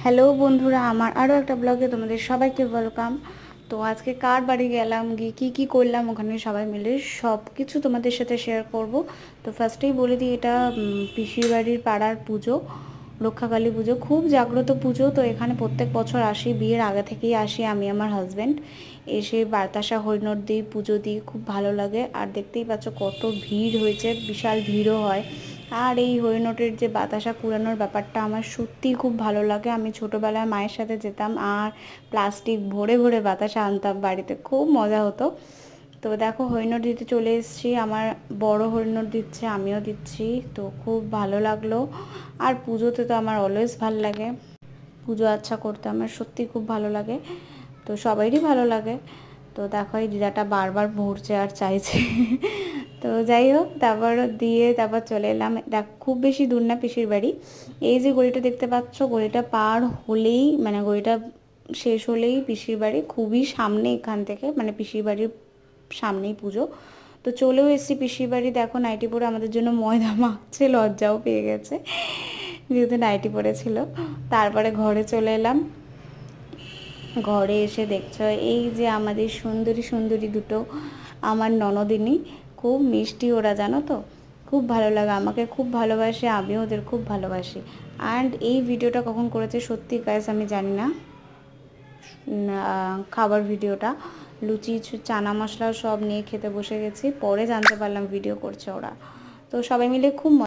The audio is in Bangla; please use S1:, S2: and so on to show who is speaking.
S1: হ্যালো বন্ধুরা, আমার আরও একটা ব্লগে তোমাদের সবাইকে ওয়েলকাম। তো আজকে কার বাড়ি গেলাম, গিয়ে কী করলাম ওখানে সবাই মিলে সব কিছু তোমাদের সাথে শেয়ার করব। তো ফার্স্টেই বলে দিই, এটা পিসির বাড়ির পাড়ার পুজো, রক্ষাকালী পুজো, খুব জাগ্রত পুজো। তো এখানে প্রত্যেক বছর আসি, বিয়ের আগে থেকেই আসি আমি আমার হাজব্যান্ড। এসে বাতাসা হরিণর দিই, পুজো দিই, খুব ভালো লাগে। আর দেখতেই পাচ্ছ কত ভিড় হয়েছে, বিশাল ভিড়ও হয়। আর এই হরিণটের যে বাতাসা কুড়ানোর ব্যাপারটা আমার সত্যিই খুব ভালো লাগে। আমি ছোটোবেলায় মায়ের সাথে যেতাম আর প্লাস্টিক ভরে ভরে বাতাসা আনতাম বাড়িতে, খুব মজা হতো। তো দেখো হরিণট দিতে চলে এসেছি, আমার বড় হরিণট দিচ্ছে, আমিও দিচ্ছি। তো খুব ভালো লাগলো। আর পুজোতে তো আমার অলওয়েজ ভালো লাগে, পুজো আচ্ছা করতে আমার সত্যি খুব ভালো লাগে। তো সবাইরই ভালো লাগে। তো দেখো এই দিদাটা বারবার ভরছে আর চাইছে। তো যাই হোক, তারপর দিয়ে তারপর চলে এলাম। দেখ খুব বেশি দূর না পিসির বাড়ি। এই যে গলিটা দেখতে পাচ্ছ, গলিটা পার হলেই মানে গলিটা শেষ হলেই পিসির বাড়ি, খুবই সামনে এখান থেকে, মানে পিসির বাড়ির সামনেই পুজো। তো চলেও এসেছি পিসির বাড়ি। দেখো নাইটি পরে আমাদের জন্য ময়দা মাখছে, লজ্জাও পেয়ে গেছে যেহেতু নাইটি পরেছিল। তারপরে ঘরে চলে এলাম। ঘরে এসে দেখছো এই যে আমাদের সুন্দরী সুন্দরী দুটো আমার ননদিনী, খুব মিষ্টি ওরা, জানো তো। খুব ভালো লাগে, আমাকে খুব ভালোবাসে, আমিও ওদের খুব ভালোবাসি। অ্যান্ড এই ভিডিওটা কখন করেছে সত্যি গাইস আমি জানি না। খাবার ভিডিওটা লুচি চানা মশলা সব নিয়ে খেতে বসে গেছি, পরে জানতে পারলাম ভিডিও করছে ওরা। তো সবাই মিলে খুব